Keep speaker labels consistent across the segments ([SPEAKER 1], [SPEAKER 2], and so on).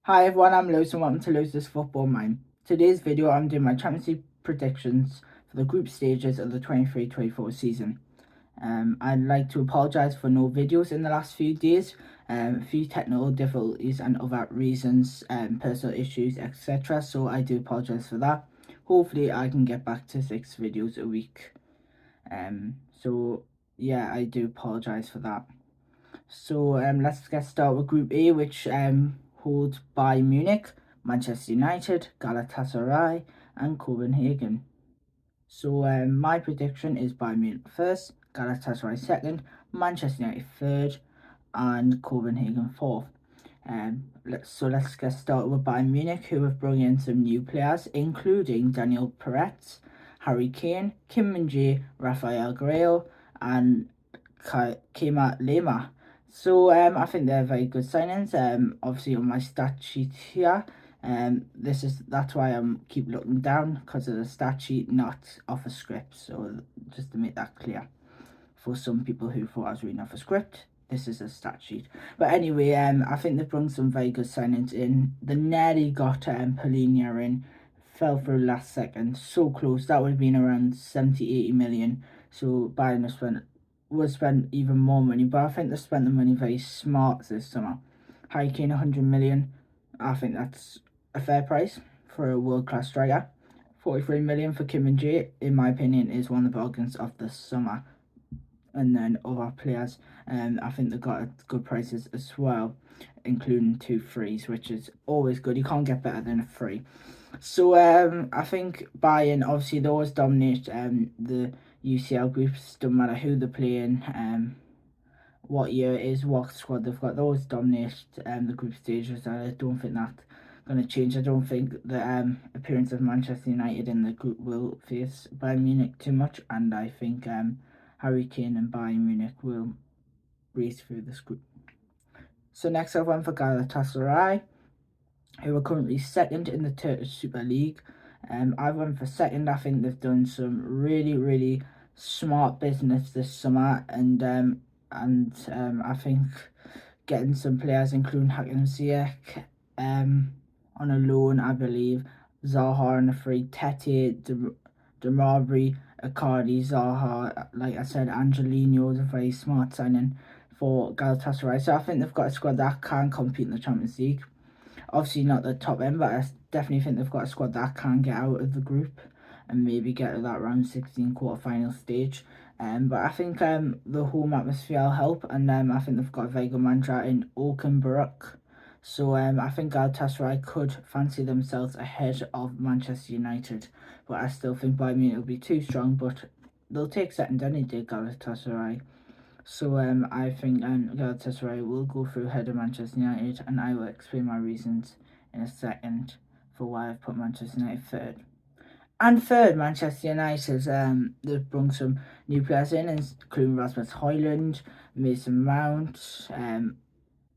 [SPEAKER 1] Hi everyone, I'm Lewis and welcome to Lewis's Football Mind. Today's video I'm doing my Champions League predictions for the group stages of the 23-24 season. I'd like to apologise for no videos in the last few days, a few technical difficulties and other reasons, personal issues, etc. So I do apologise for that. Hopefully I can get back to 6 videos a week. So yeah, I do apologise for that. So let's get started with Group A, which holds Bayern Munich, Manchester United, Galatasaray, and Copenhagen. So my prediction is Bayern Munich first, Galatasaray second, Manchester United third, and Copenhagen fourth. Let's get started with Bayern Munich, who have brought in some new players, including Daniel Peretz, Harry Kane, Kim Min-jae, Rafael Guerreiro, and Kema Lema. So I think they're very good signings. Obviously on my stat sheet here, that's why I'm keep looking down, because of the stat sheet, not off a script. So just to make that clear, for some people who thought I was reading off a script, this is a stat sheet. But anyway, I think they've brought some very good signings in. They nearly got Polina in, fell through last second, so close. That would have been around 70-80 million. So Bayern would spend even more money, but I think they spent the money very smart this summer. Harry Kane 100 million, I think that's a fair price for a world-class striker. 43 million for Kim Min-jae, in my opinion, is one of the bargains of the summer. And then other players, I think they got good prices as well, including 2 frees, which is always good. You can't get better than a free. So I think Bayern, obviously they always dominate the UCL groups, don't matter who they're playing, what year it is, what squad they've got. They always dominate the group stages. I don't think that's going to change. I don't think the appearance of Manchester United in the group will face Bayern Munich too much, and I think Harry Kane and Bayern Munich will breeze through this group. So next I've went for Galatasaray, who are currently second in the Turkish Super League. I went for second. I think they've done some really smart business this summer, and I think getting some players, including Hakim Ziyech, on a loan, I believe, Zaha on a free, Tete, Demarai, Icardi, Zaha, like I said, Angelino is a very smart signing for Galatasaray. So I think they've got a squad that can compete in the Champions League. Obviously not the top end, but I definitely think they've got a squad that can get out of the group and maybe get to that round 16 quarter-final stage. But I think the home atmosphere will help, and I think they've got a very good manager in Okan Buruk. So I think Galatasaray could fancy themselves ahead of Manchester United, but I still think Bayern Munich will be too strong, but they'll take second any day, Galatasaray. So I think Galatasaray will go through ahead of Manchester United, and I will explain my reasons in a second for why I've put Manchester United third. And third, Manchester United, they've brought some new players in, including Rasmus Højlund, Mason Mount,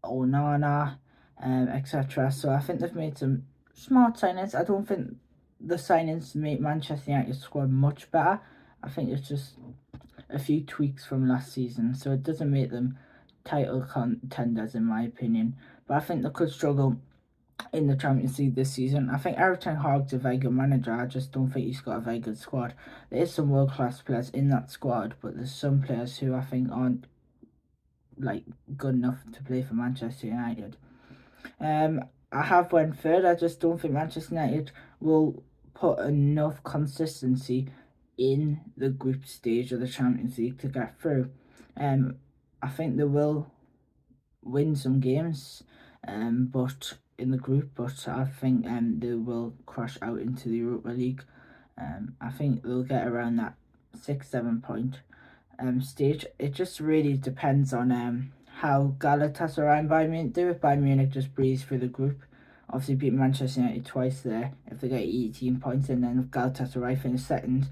[SPEAKER 1] Onana, etc. So I think they've made some smart signings. I don't think the signings make Manchester United squad much better. I think it's just a few tweaks from last season, so it doesn't make them title contenders in my opinion. But I think they could struggle in the Champions League this season. I think Erik ten Hag's a very good manager. I just don't think he's got a very good squad. There is some world-class players in that squad, but there's some players who I think aren't like good enough to play for Manchester United. I have went third. I just don't think Manchester United will put enough consistency in the group stage of the Champions League to get through. I think they will win some games, but in the group, but I think they will crash out into the Europa League. I think they'll get around that 6-7 point stage. It just really depends on how Galatasaray and Bayern Munich do. If Bayern Munich just breeze through the group, obviously beat Manchester United twice there, if they get 18 points, and then if Galatasaray finish second,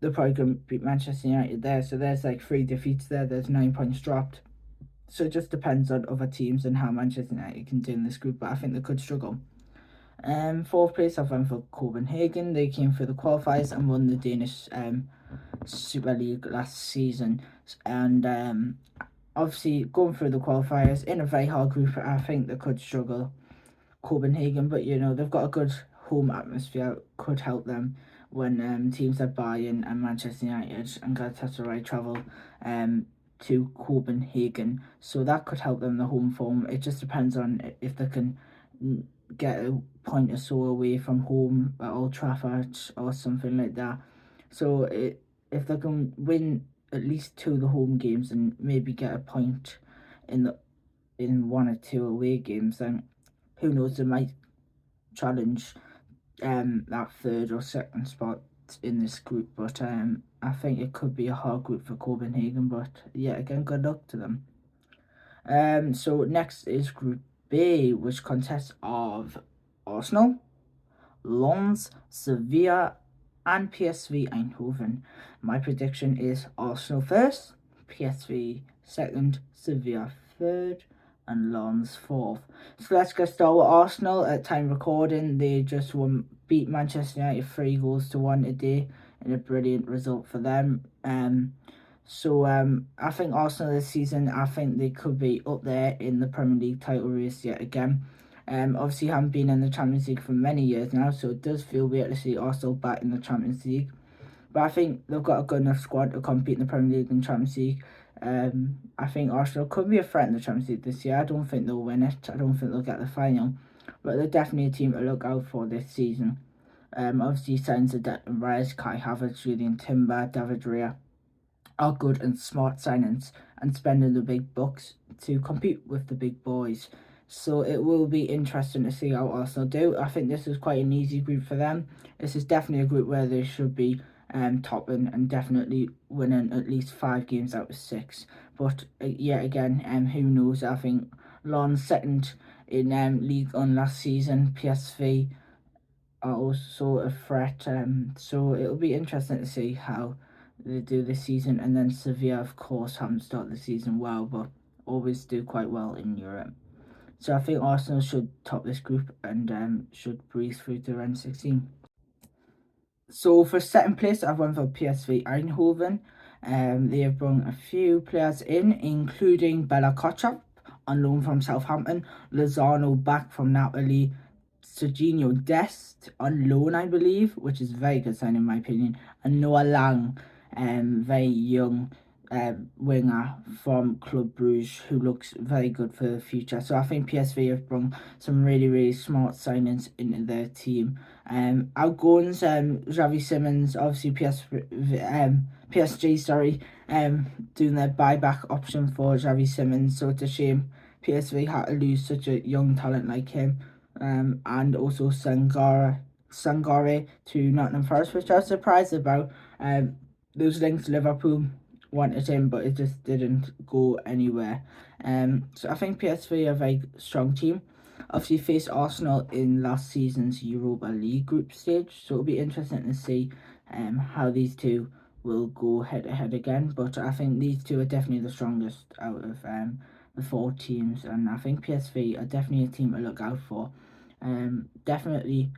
[SPEAKER 1] they're probably going to beat Manchester United there. So there's like 3 defeats there, there's 9 points dropped. So it just depends on other teams and how Manchester United can do in this group, but I think they could struggle. Fourth place I've went for Copenhagen. They came through the qualifiers and won the Danish Super League last season, and obviously going through the qualifiers in a very hard group. I think they could struggle, Copenhagen, but you know they've got a good home atmosphere, could help them when teams like Bayern and Manchester United and Galatasaray travel to Copenhagen, so that could help them the home form. It just depends on if they can get a point or so away from home at Old Trafford or something like that. So if they can win at least 2 of the home games and maybe get a point in 1 or 2 away games, then who knows, they might challenge that third or second spot in this group. But I think it could be a hard group for Copenhagen, but yeah, again, good luck to them. So next is Group B, which consists of Arsenal, Lens, Sevilla, and PSV Eindhoven. My prediction is Arsenal first, PSV second, Sevilla third, and Lens fourth. So let's get started with Arsenal. At time recording, they just beat Manchester United 3-1 today in a brilliant result for them. So I think Arsenal this season, I think they could be up there in the Premier League title race yet again. Obviously haven't been in the Champions League for many years now, so it does feel weird to see Arsenal back in the Champions League. But I think they've got a good enough squad to compete in the Premier League and Champions League. I think Arsenal could be a threat in the Champions League this year. I don't think they'll win it. I don't think they'll get the final. But they're definitely a team to look out for this season. Obviously signs of Declan Rice, Kai Havertz, Julian Timber, David Raya are good and smart signings and spending the big bucks to compete with the big boys. So it will be interesting to see how Arsenal do. I think this is quite an easy group for them. This is definitely a group where they should be topping and definitely winning at least 5 games out of 6. But yet again, who knows? I think Lens second in League on last season. PSV are also a threat. So it'll be interesting to see how they do this season. And then Sevilla, of course, haven't started the season well, but always do quite well in Europe. So I think Arsenal should top this group and should breeze through to round 16. So for second place, I've won for PSV Eindhoven. They have brought a few players in, including Bella Kotchap on loan from Southampton, Lozano back from Napoli, Serginho Dest on loan, I believe, which is very good sign in my opinion, and Noah Lang, very young winger from Club Brugge, who looks very good for the future. So I think PSV have brought some really smart signings into their team. Outgoings, Xavi Simons, obviously PSG, doing their buyback option for Xavi Simons. So it's a shame PSV had to lose such a young talent like him. And also Sangare to Nottingham Forest, which I was surprised about. Those links to Liverpool wanted him, but it just didn't go anywhere. So I think PSV are a very strong team. Obviously faced Arsenal in last season's Europa League group stage, so it'll be interesting to see how these two will go head to head again. But I think these two are definitely the strongest out of the 4 teams, and I think PSV are definitely a team to look out for. Definitely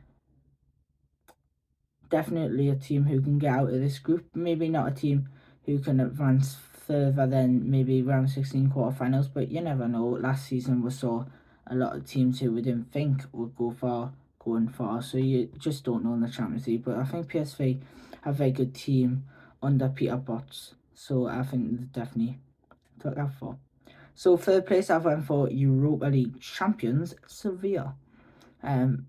[SPEAKER 1] a team who can get out of this group. Maybe not a team who can advance further than maybe round 16 quarterfinals, but you never know. Last season we saw a lot of teams who we didn't think would go far going far, so you just don't know in the Champions League. But I think PSV have a very good team under Peter Bosz, so I think they definitely to look out for. So third place I've went for Europa League champions Sevilla.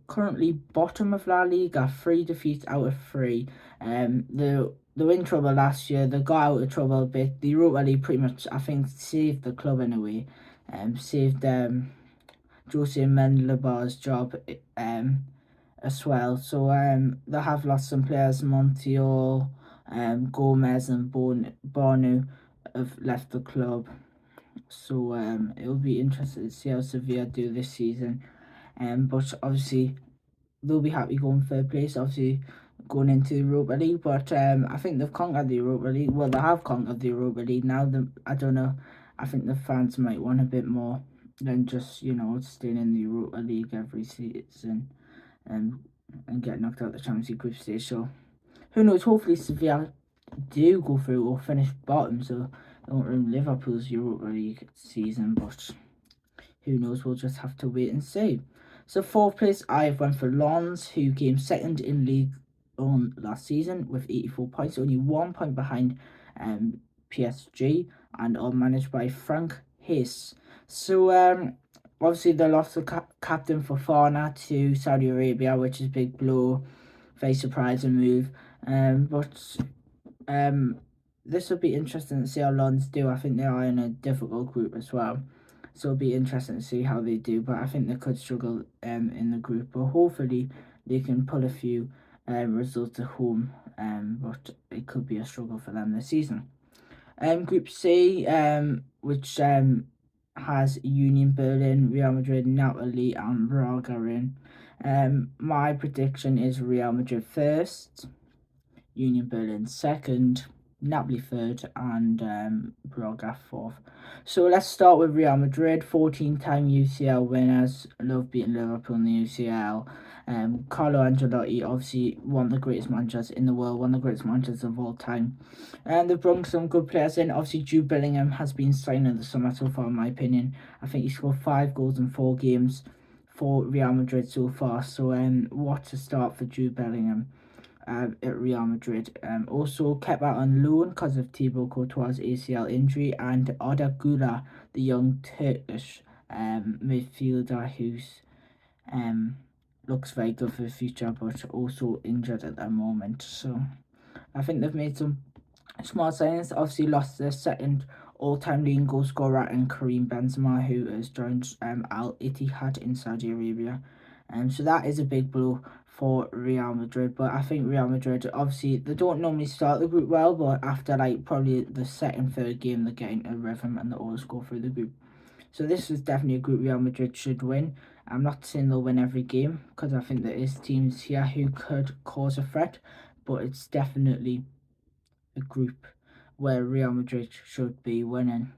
[SPEAKER 1] Currently bottom of La Liga, 3 defeats out of 3. They were in trouble last year. They got out of trouble a bit. The Europa League pretty much, I think, saved the club in a way. Saved Jose Mendilibar's job as well. So they have lost some players. Montiel, Gomez and Bono have left the club. So it will be interesting to see how Sevilla do this season. But obviously they'll be happy going third place, obviously going into the Europa League. But I think they've conquered the Europa League. Well, they have conquered the Europa League now. I don't know. I think the fans might want a bit more than just, you know, staying in the Europa League every season. and get knocked out of the Champions League group stage. So who knows? Hopefully Sevilla do go through or finish bottom, so they won't ruin Liverpool's Europa League season. But who knows? We'll just have to wait and see. So fourth place, I've went for Lens, who came second in League on last season with 84 points, only 1 point behind PSG, and are managed by Frank Hayes. So obviously they lost the captain Fofana to Saudi Arabia, which is a big blow, very surprising move. But this will be interesting to see how Lens do. I think they are in a difficult group as well, so it'll be interesting to see how they do. But I think they could struggle in the group, but hopefully they can pull a few results at home. But it could be a struggle for them this season. Group C, which has Union Berlin, Real Madrid, Napoli, and Braga in. My prediction is Real Madrid first, Union Berlin second, Napoli third, and Braga fourth. So let's start with Real Madrid, 14-time UCL winners. Love beating Liverpool in the UCL. Carlo Ancelotti, obviously one of the greatest managers in the world, one of the greatest managers of all time. And they've brought some good players in. Obviously, Jude Bellingham has been signed in the summer so far, in my opinion. I think he scored 5 goals in 4 games for Real Madrid so far. So what a start for Jude Bellingham at Real Madrid. Also kept out on loan because of Thibaut Courtois' ACL injury, and Arda Güler, the young Turkish midfielder who's looks very good for the future, but also injured at the moment. So I think they've made some smart signings. Obviously lost their second all-time leading goal scorer in Karim Benzema, who has joined Al Ittihad in Saudi Arabia. So that is a big blow for Real Madrid. But I think Real Madrid, obviously, they don't normally start the group well, but after like probably the second, third game, they're getting a rhythm and they always go through the group. So this is definitely a group Real Madrid should win. I'm not saying they'll win every game, because I think there is teams here who could cause a threat, but it's definitely a group where Real Madrid should be winning.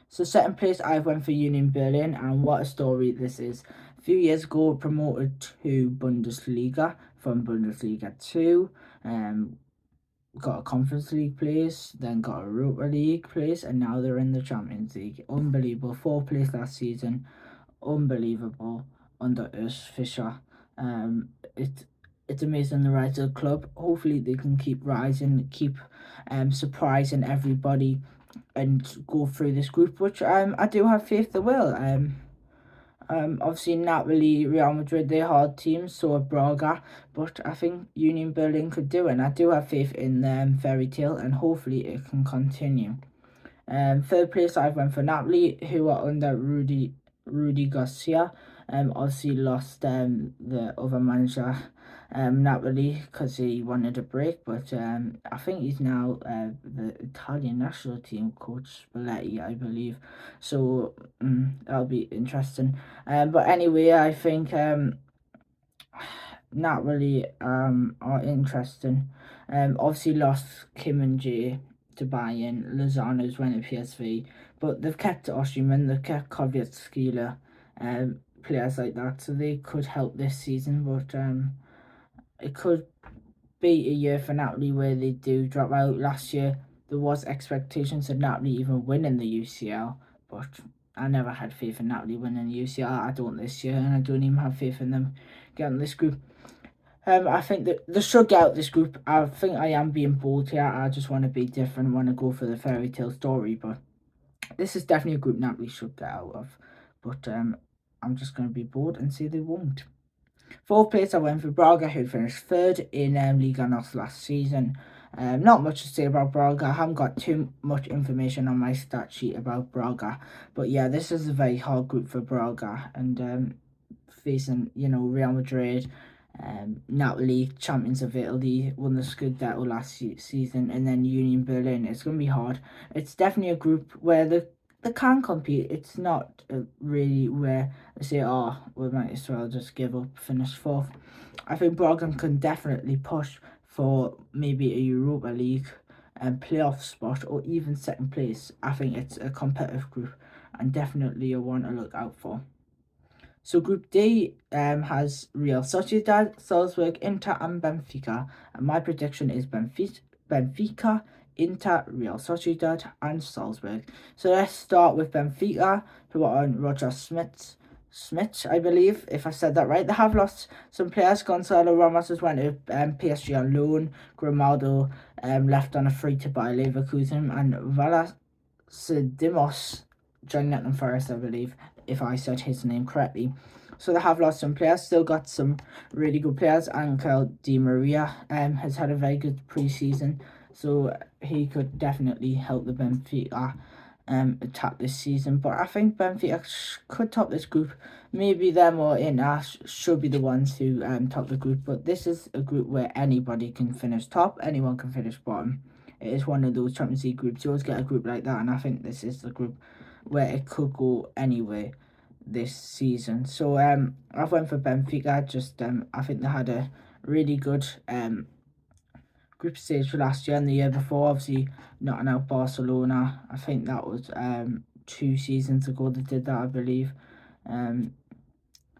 [SPEAKER 1] So second place, I've went for Union Berlin, and what a story this is. A few years ago, promoted to Bundesliga from Bundesliga 2, got a Conference League place, then got a Europa League place, and now they're in the Champions League. Unbelievable. 4th place last season. Unbelievable under Urs Fischer. It's amazing the rise of the club. Hopefully they can keep rising, keep surprising everybody, and go through this group, which I do have faith they will. Obviously Napoli, Real Madrid, they're hard teams, so are Braga, but I think Union Berlin could do it, and I do have faith in them fairy tale, and hopefully it can continue. Third place, I've went for Napoli, who are under Rudy Garcia. Obviously lost the other manager, Napoli, because he wanted a break, but I think he's now the Italian national team coach, Spalletti, I believe. So that'll be interesting. But anyway, I think Napoli are interesting. Obviously lost Kim and Jay to Bayern. Lozano's went to PSV, but they've kept Osimhen, they've kept Kvaratskhelia, players like that, so they could help this season. But it could be a year for Napoli where they do drop out. Last year there was expectations of Napoli even winning the UCL, but I never had faith in Napoli winning the UCL. I don't this year, and I don't even have faith in them getting this group. I think that they should get out this group. I think I am being bold here. I just want to be different, want to go for the fairy tale story, but this is definitely a group Napoli should get out of. But I'm just going to be bold and say they won't. Fourth place, I went for Braga, who finished third in Liga NOS last season. Not much to say about Braga. I haven't got too much information on my stat sheet about Braga. But yeah, this is a very hard group for Braga. And facing, Real Madrid, Napoli, champions of Italy, won the Scudetto last season, and then Union Berlin. It's going to be hard. It's definitely a group where they can compete. It's not really where they say, oh, we might as well just give up, finish fourth. I think Braga can definitely push for maybe a Europa League and playoff spot, or even second place. I think it's a competitive group and definitely a one to look out for. So Group D has Real Sociedad, Salzburg, Inter and Benfica. And my prediction is Benfica, Inter, Real Sociedad and Salzburg. So let's start with Benfica, who are on Roger Smith, I believe, if I said that right. They have lost some players. Gonzalo Ramos has went to PSG on loan. Grimaldo left on a free to buy Leverkusen, and Valasidimos joined Nottingham Forest, I believe, if I said his name correctly. So they have lost some players, still got some really good players. Angel Di Maria has had a very good pre-season, so he could definitely help the Benfica attack this season. But I think Benfica could top this group. Maybe them or Inter should be the ones who top the group. But this is a group where anybody can finish top, anyone can finish bottom. It is one of those Champions League groups. You always get a group like that, and I think this is the group where it could go anyway this season. So I've went for Benfica. Just I think they had a really good group stage for last year and the year before. Obviously, knocking out Barcelona. I think that was 2 seasons ago they did that, I believe. So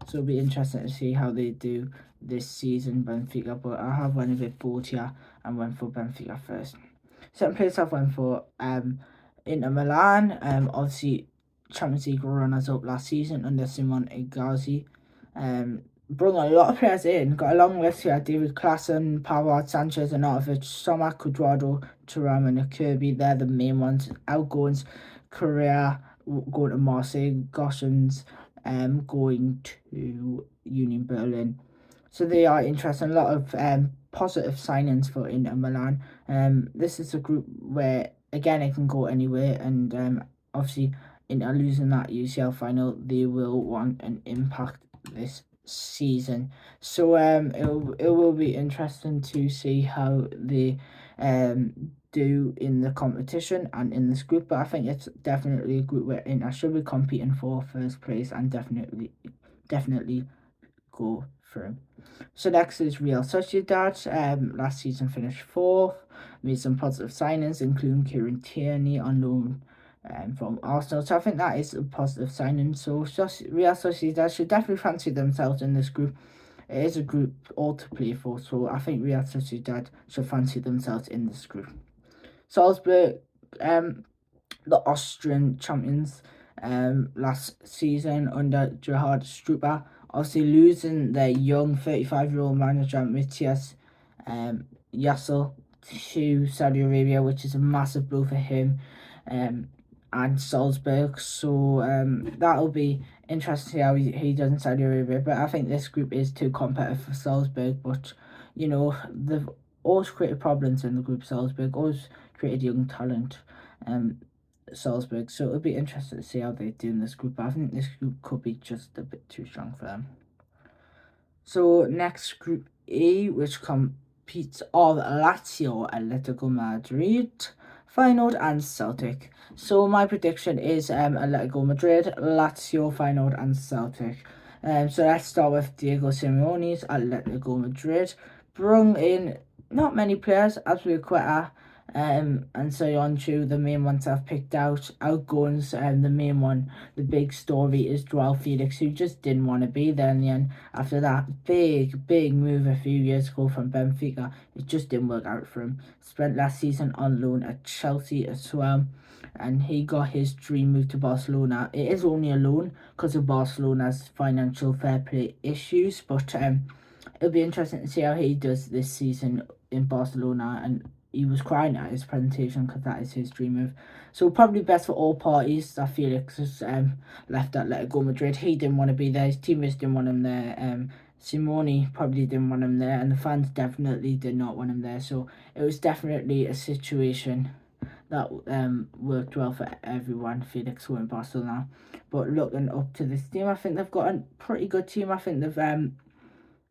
[SPEAKER 1] it'll be interesting to see how they do this season, Benfica. But I have went a bit bold here and went for Benfica first. Second place I've went for Inter Milan. Obviously Champions League runners up last season under Simone Inzaghi. Brought a lot of players in. Got a long list here. David Klaassen, Pavard, Sanchez, Arnautovic, Sommer, Cuadrado, Thuram and Kirby. They're the main ones. Outgoings, Correa going to Marseille. Gossens going to Union Berlin. So they are interesting. A lot of positive signings for Inter Milan. This is a group where, again, it can go anywhere. And obviously, Inter losing that UCL final, they will want an impact this season. So it will be interesting to see how they do in the competition and in this group. But I think it's definitely a group where Inter should be competing for first place and definitely go through. So next is Real Sociedad. Last season finished 4th. Made some positive signings, including Kieran Tierney on loan from Arsenal. So I think that is a positive signing. So Real Sociedad should definitely fancy themselves in this group. It is a group all to play for, so I think Real Sociedad should fancy themselves in this group. Salzburg, the Austrian champions last season under Gerhard Struber, obviously losing their young 35-year-old manager Matthias Yassel to Saudi Arabia, which is a massive blow for him and Salzburg. So that'll be interesting to see how he does in Saudi Arabia. But I think this group is too competitive for Salzburg. But, you know, they've always created problems in the group, Salzburg. Always created young talent, Salzburg. So it'll be interesting to see how they do in this group. But I think this group could be just a bit too strong for them. So next, Group E, which competes of Lazio, Atletico Madrid, Feyenoord and Celtic. So my prediction is Atletico Madrid, Lazio, Feyenoord and Celtic. So let's start with Diego Simeone's Atletico Madrid. Brought in not many players, Azpilicueta and Soyuncu, the main ones I've picked out. Outgoings, the main one, the big story is Joao Felix, who just didn't want to be there in the end. After that big move a few years ago from Benfica, it just didn't work out for him. Spent last season on loan at Chelsea as well, and he got his dream move to Barcelona. It is only a loan because of Barcelona's financial fair play issues, but it'll be interesting to see how he does this season in Barcelona. And he was crying at his presentation because that is his dream move. So probably best for all parties that Felix has left Atletico Madrid. He didn't want to be there. His teammates didn't want him there. Simone probably didn't want him there, and the fans definitely did not want him there. So it was definitely a situation that worked well for everyone. Felix going to Barcelona, but looking up to this team, I think they've got a pretty good team. I think they've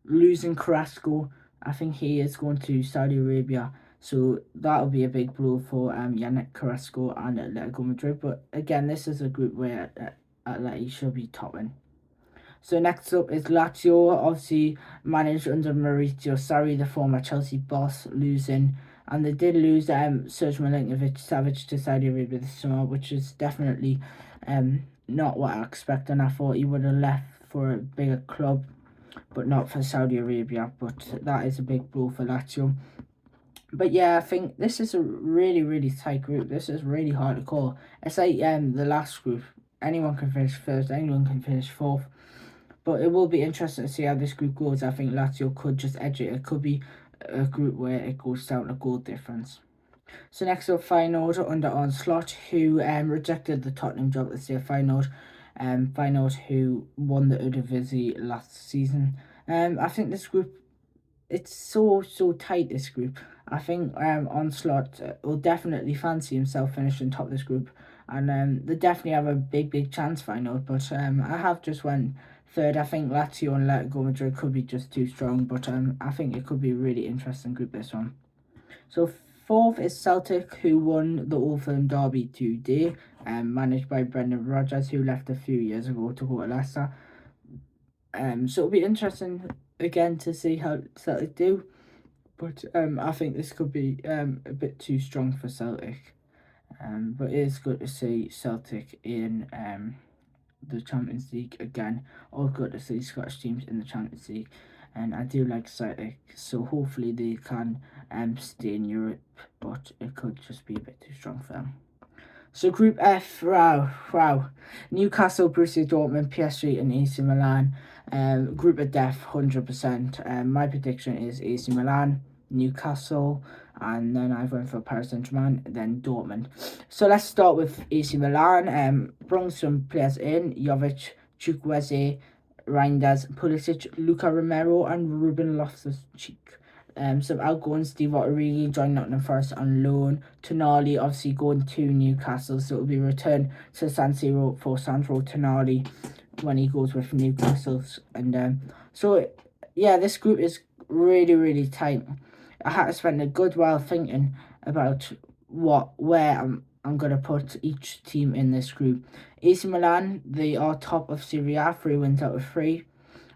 [SPEAKER 1] losing Carrasco. I think he is going to Saudi Arabia. So that'll be a big blow for Yannick Carrasco and Atletico Madrid. But again, this is a group where Atleti should be topping. So next up is Lazio, obviously managed under Maurizio Sarri, the former Chelsea boss, losing. And they did lose Serge Milinkovic-Savic to Saudi Arabia this summer, which is definitely not what I expected. And I thought he would have left for a bigger club, but not for Saudi Arabia. But that is a big blow for Lazio. But yeah, I think this is a really, really tight group. This is really hard to call. It's like the last group. Anyone can finish first, anyone can finish fourth. But it will be interesting to see how this group goes. I think Lazio could just edge it. It could be a group where it goes down to goal difference. So next up, Feyenoord under Onslaught, who rejected the Tottenham job to stay at Feyenoord. Feyenoord, who won the Eredivisie last season. I think this group, it's so tight, this group. I think Onslaught will definitely fancy himself finishing top of this group, and they definitely have a big chance Feyenoord. But I have just went third. I think Lazio and Atletico Madrid could be just too strong, but I think it could be a really interesting group, this one. So fourth is Celtic, who won the Old Firm Derby today, managed by Brendan Rodgers, who left a few years ago to go to Leicester. So it'll be interesting again to see how Celtic do, but I think this could be a bit too strong for Celtic. But it is good to see Celtic in the Champions League again. All good to see Scottish teams in the Champions League, and I do like Celtic, so hopefully they can stay in Europe, but it could just be a bit too strong for them. So Group F, wow. Newcastle, Borussia Dortmund, PSG and AC Milan. Group of death, 100%. My prediction is AC Milan, Newcastle, and then I went for Paris Saint-Germain, then Dortmund. So let's start with AC Milan. Bring some players in: Jovic, Chukwueze, Reinders, Pulisic, Luka Romero, and Ruben Loftus-Cheek. Some outgoings: Divock Origi joined Nottingham Forest on loan. Tonali obviously going to Newcastle, so it will be returned to San Siro for Sandro Tonali when he goes with Newcastle. And so yeah, this group is really tight. I had to spend a good while thinking about where I'm gonna put each team in this group. AC Milan, they are top of Serie A, 3 wins out of 3.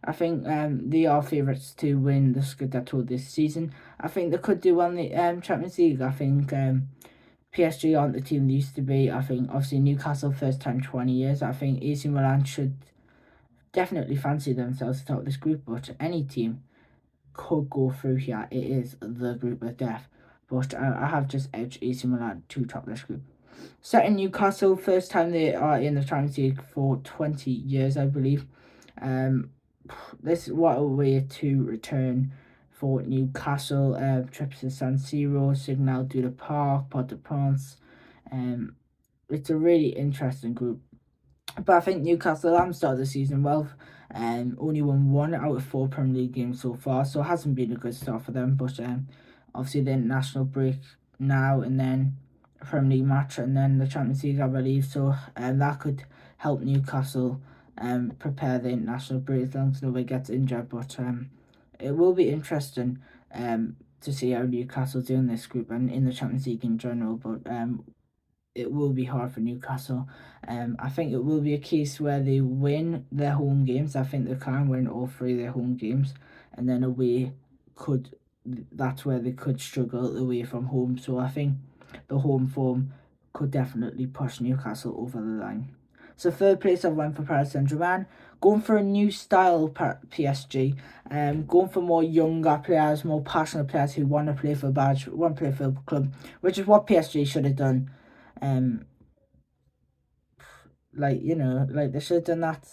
[SPEAKER 1] I think they are favourites to win the Scudetto this season. I think they could do well in the Champions League. I think PSG aren't the team they used to be. I think obviously Newcastle, first time 20 years. I think AC Milan should definitely fancy themselves to top this group, but any team could go through here. It is the group of death. But I have just edged AC Milan to top this group. Second, Newcastle, first time they are in the Champions League for 20 years, I believe. This what a way to return for Newcastle. Trips to San Siro, Signal Iduna Park, Port de France. It's a really interesting group. But I think Newcastle haven't started the season well. Only won 1 out of 4 Premier League games so far, so it hasn't been a good start for them. But obviously the international break now, and then a Premier League match, and then the Champions League, I believe. So that could help Newcastle prepare the international break as long as nobody gets injured. But it will be interesting to see how Newcastle do in this group and in the Champions League in general. But it will be hard for Newcastle. I think it will be a case where they win their home games. I think they can win all 3 of their home games, and then that's where they could struggle away from home. So I think the home form could definitely push Newcastle over the line. So third place, I went for Paris Saint-Germain. Going for a new style PSG. Going for more younger players, more passionate players who want to play for a badge, want to play for a club, which is what PSG should have done. Like they should have done that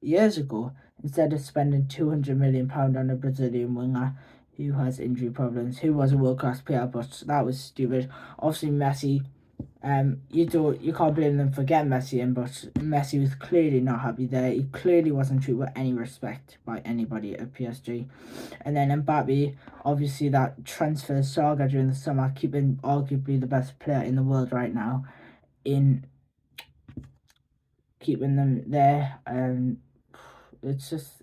[SPEAKER 1] years ago instead of spending £200 million on a Brazilian winger who has injury problems, who was a world-class player, but that was stupid. Obviously Messi, you can't blame them for getting Messi in, but Messi was clearly not happy there. He clearly wasn't treated with any respect by anybody at PSG. And then Mbappe, obviously that transfer saga during the summer, keeping arguably the best player in the world right now, in keeping them there. It's just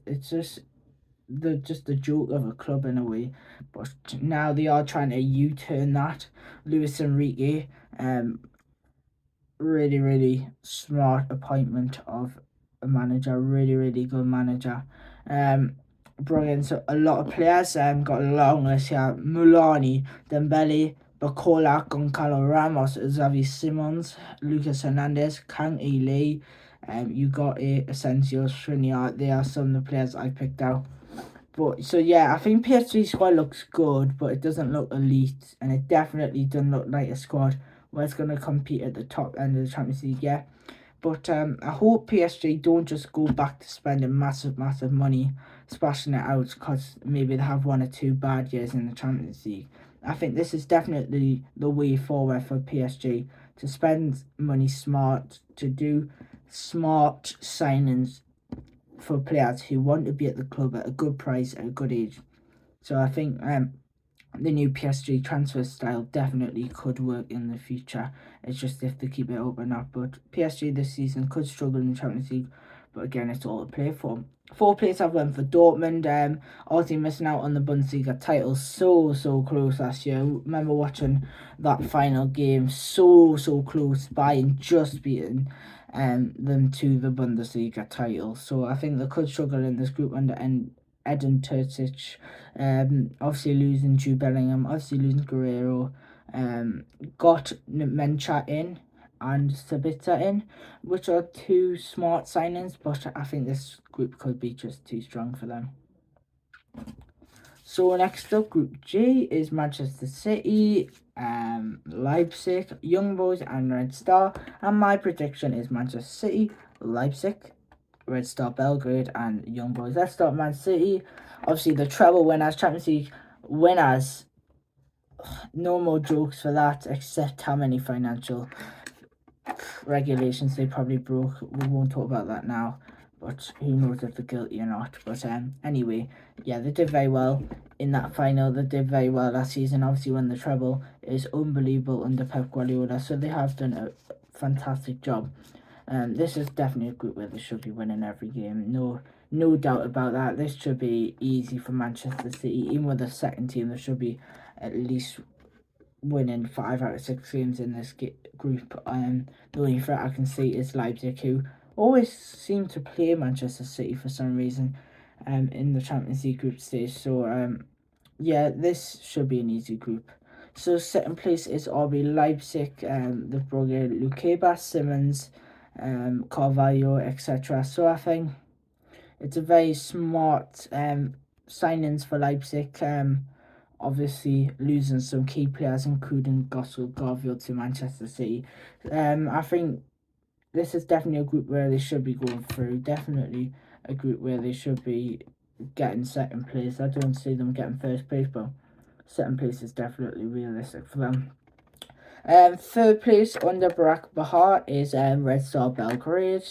[SPEAKER 1] the joke of a club in a way. But now they are trying to U-turn that. Luis Enrique, really smart appointment of a manager, really good manager. Brought in a lot of players. Got a long list here: Mulani, Dembele, Bacola, Goncalo Ramos, Xavi Simons, Lucas Hernandez, Kang Lee, You got Asensio, Skriniar. They are some of the players I picked out. But so yeah, I think PSG squad looks good, but it doesn't look elite, and it definitely doesn't look like a squad where it's gonna compete at the top end of the Champions League. Yeah, but I hope PSG don't just go back to spending massive money, splashing it out because maybe they have 1 or 2 bad years in the Champions League. I think this is definitely the way forward for PSG to spend money smart, to do smart signings for players who want to be at the club at a good price at a good age. So I think the new PSG transfer style definitely could work in the future. It's just if they keep it open up. But PSG this season could struggle in the Champions League. But again, it's all to play for. 4 players have went for Dortmund. Obviously missing out on the Bundesliga title so close last year. I remember watching that final game, so close, Bayern just beating them to the Bundesliga title. So I think they could struggle in this group under Edin Terzic. Obviously losing Jude Bellingham, obviously losing Guerrero, got Mencha in and Sabitzer in, which are 2 smart signings, but I think this group could be just too strong for them. So next up, Group G is Manchester City, Leipzig, Young Boys and Red Star, and my prediction is Manchester City, Leipzig, Red Star Belgrade and Young Boys. Let's start Man City. Obviously the treble winners, Champions League winners. No more jokes for that, except how many financial regulations they probably broke. We won't talk about that now, but who knows if they're guilty or not. But anyway, yeah, they did very well in that final. They did very well last season. Obviously won the treble. Is unbelievable under Pep Guardiola, so they have done a fantastic job. This is definitely a group where they should be winning every game. No doubt about that. This should be easy for Manchester City. Even with the second team, they should be at least winning 5 out of 6 games in this group. The only threat I can see is Leipzig, who always seem to play Manchester City for some reason in the Champions League group stage. So yeah, this should be an easy group. So second place is RB Leipzig. They've brought in Lukeba, Simmons, Carvalho, etc. So I think it's a very smart signings for Leipzig. Obviously losing some key players, including Gossel Garfield to Manchester City. I think this is definitely a group where they should be going through. Definitely a group where they should be getting second place. I don't see them getting first place, but second place is definitely realistic for them. Third place under Barak Bahar is Red Star Belgrade,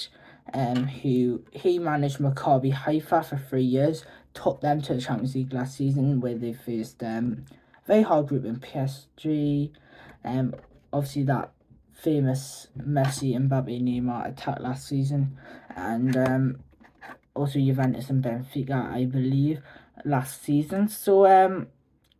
[SPEAKER 1] who he managed Maccabi Haifa for 3 years, took them to the Champions League last season where they faced very hard group in PSG. Obviously that famous Messi, Mbappe, Neymar attack last season, and also Juventus and Benfica, I believe, last season. So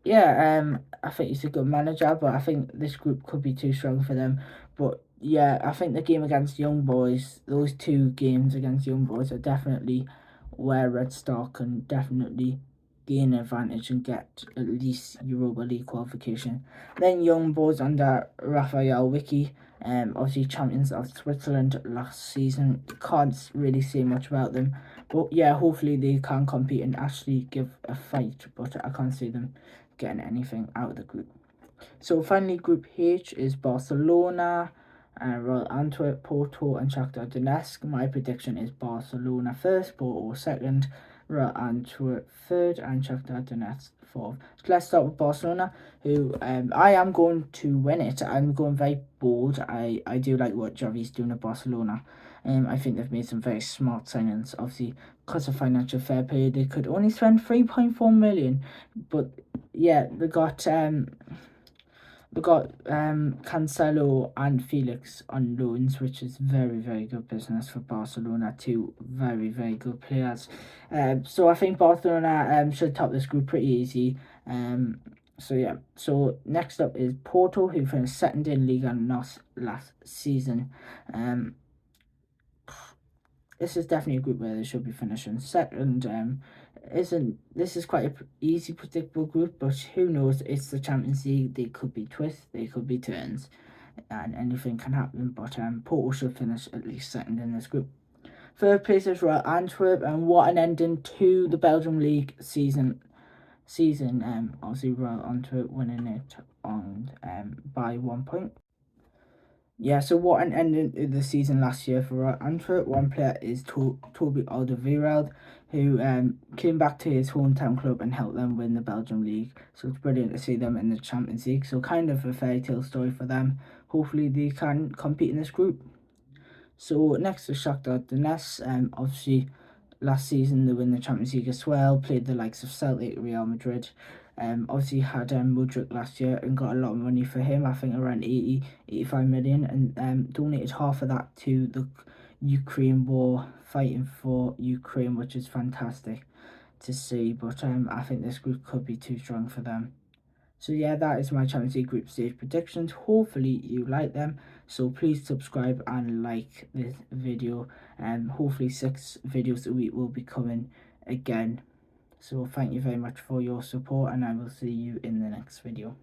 [SPEAKER 1] yeah, I think he's a good manager, but I think this group could be too strong for them. But yeah, I think the game against Young Boys, those 2 games against Young Boys are definitely where Red Star can definitely gain an advantage and get at least Europa League qualification. Then Young Boys under Raphael Wiki, obviously champions of Switzerland last season. Can't really say much about them, but yeah, hopefully they can compete and actually give a fight. But I can't see them getting anything out of the group. So finally, Group H is Barcelona, Royal Antwerp, Porto and Shakhtar Donetsk. My prediction is Barcelona first, Porto second, Royal Antwerp third and Shakhtar Donetsk fourth. So let's start with Barcelona, who I am going to win it. I'm going very bold. I do like what Xavi's doing at Barcelona. I think they've made some very smart signings. Obviously, because of financial fair play, they could only spend 3.4 million, but yeah, they got Cancelo and Felix on loans, which is very good business for Barcelona. 2 very good players. So I think Barcelona should top this group pretty easy. So yeah. So next up is Porto, who finished second in Liga NOS last season. This is definitely a group where they should be finishing second. This is quite an easy, predictable group, but who knows? It's the Champions League. They could be twists, they could be turns, and anything can happen. But Porto should finish at least second in this group. Third place is Royal Antwerp, and what an ending to the Belgium League season. Obviously Royal Antwerp winning it on by 1 point. Yeah, so what an ending to the season last year for Royal Antwerp. One player is Toby Alderweireld, who came back to his hometown club and helped them win the Belgium League. So it's brilliant to see them in the Champions League. So kind of a fairy tale story for them. Hopefully they can compete in this group. So next is Shakhtar Donetsk. Obviously last season they win the Champions League as well. Played the likes of Celtic, Real Madrid. Obviously had Mudryk last year and got a lot of money for him. I think around 85 million, and donated half of that to the Ukraine war, fighting for Ukraine, which is fantastic to see. But I think this group could be too strong for them. So yeah, that is my Champions League group stage predictions. Hopefully you like them. So please subscribe and like this video. And hopefully 6 videos a week will be coming again. So thank you very much for your support, and I will see you in the next video.